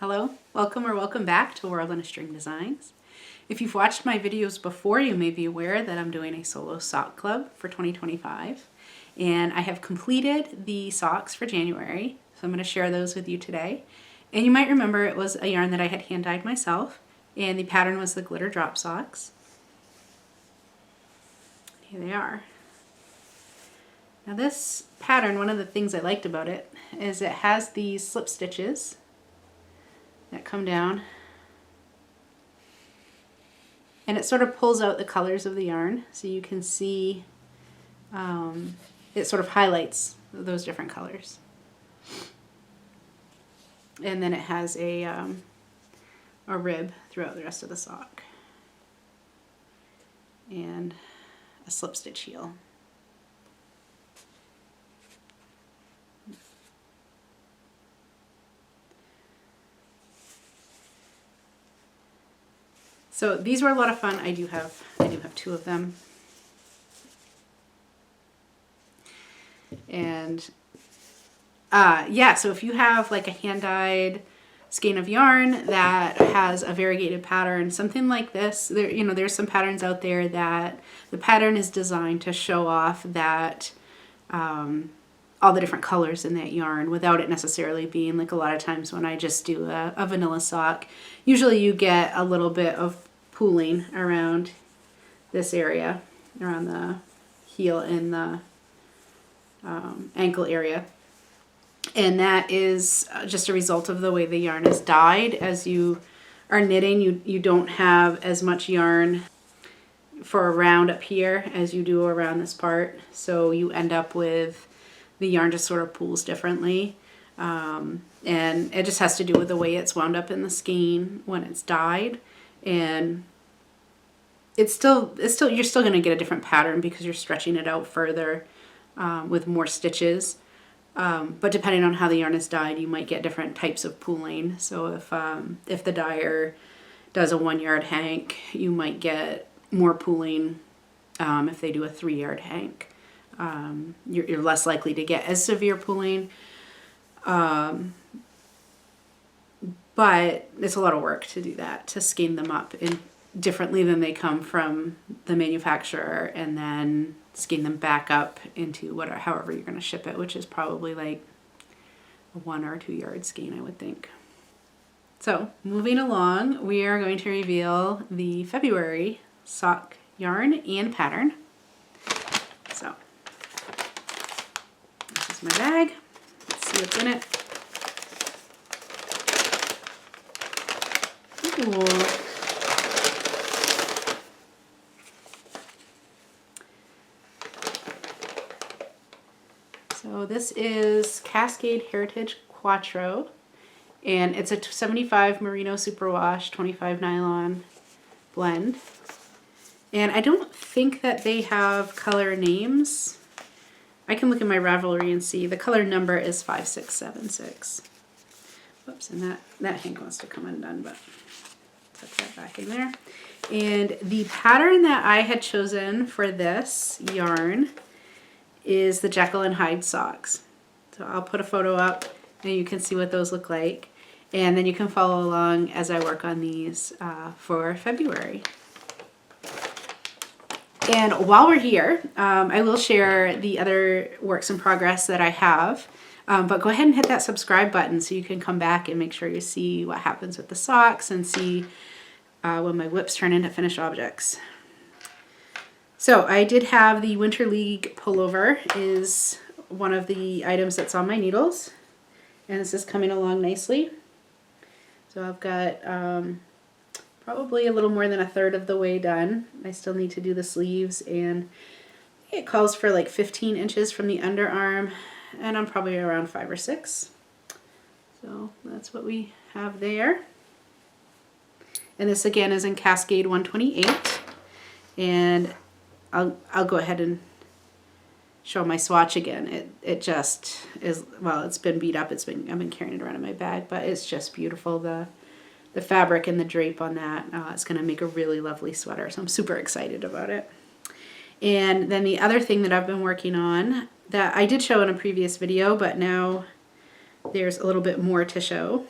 Hello, welcome or welcome back to World on a String Designs. If you've watched my videos before, you may be aware that I'm doing a solo sock club for 2025, and I have completed the socks for January, so I'm going to share those with you today. And you might remember it was a yarn that I had hand dyed myself, and the pattern was the glitter drop socks. Here they are. Now this pattern, one of the things I liked about it is it has these slip stitches that come down, and it sort of pulls out the colors of the yarn, so you can see it sort of highlights those different colors. And then it has a rib throughout the rest of the sock and a slip stitch heel. So these were a lot of fun. I do have two of them. And yeah, so if you have like a hand-dyed skein of yarn that has a variegated pattern, something like this, there's some patterns out there that the pattern is designed to show off that all the different colors in that yarn without it necessarily being like a lot of times when I just do a vanilla sock. Usually you get a little bit of pooling around this area, around the heel and the ankle area. And that is just a result of the way the yarn is dyed. As you are knitting, you don't have as much yarn for around up here as you do around this part. So you end up with the yarn just sort of pools differently. And it just has to do with the way it's wound up in the skein when it's dyed. And you're still going to get a different pattern because you're stretching it out further with more stitches. But depending on how the yarn is dyed, you might get different types of pooling. So if the dyer does a 1 yard hank, you might get more pooling. If they do a 3 yard hank, you're less likely to get as severe pooling. But it's a lot of work to do that, to skein them up differently than they come from the manufacturer, and then skein them back up into however you're going to ship it, which is probably like a 1 or 2 yard skein, I would think. So moving along, we are going to reveal the February sock yarn and pattern. So this is my bag. Let's see what's in it. Ooh. So this is Cascade Heritage Quattro, and it's a 75 merino superwash, 25 nylon blend. And I don't think that they have color names. I can look at my Ravelry and see. The color number is 5676. Whoops, and that hank wants to come undone, but tuck that back in there. And the pattern that I had chosen for this yarn is the Jekyll and Hyde socks. So I'll put a photo up and you can see what those look like. And then you can follow along as I work on these for February. And while we're here, I will share the other works in progress that I have. But go ahead and hit that subscribe button so you can come back and make sure you see what happens with the socks and see when my whips turn into finished objects. So I did have the Winter League pullover is one of the items that's on my needles. And this is coming along nicely. So I've got probably a little more than a third of the way done. I still need to do the sleeves, and it calls for like 15 inches from the underarm, and I'm probably around 5 or 6. So that's what we have there. And this again is in Cascade 128. And I'll go ahead and show my swatch again. It just is, well, it's been beat up. I've been carrying it around in my bag, but it's just beautiful. The fabric and the drape on that, it's going to make a really lovely sweater. So I'm super excited about it. And then the other thing that I've been working on that I did show in a previous video, but now there's a little bit more to show,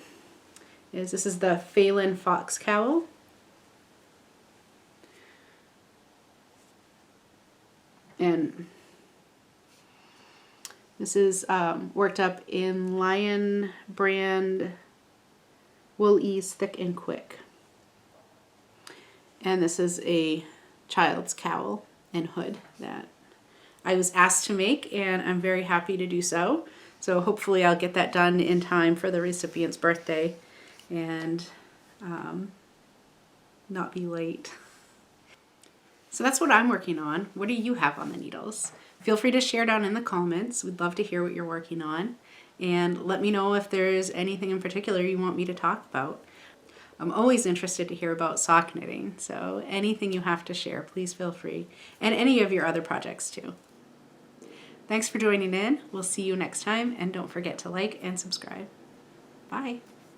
this is the Phelan Fox Cowl. And this is worked up in Lion brand Wool Ease Thick and Quick. And this is a child's cowl and hood that I was asked to make, and I'm very happy to do so. So hopefully I'll get that done in time for the recipient's birthday and not be late. So that's what I'm working on. What do you have on the needles? Feel free to share down in the comments. We'd love to hear what you're working on. And let me know if there's anything in particular you want me to talk about. I'm always interested to hear about sock knitting, so anything you have to share, please feel free. And any of your other projects too. Thanks for joining in. We'll see you next time, and don't forget to like and subscribe. Bye.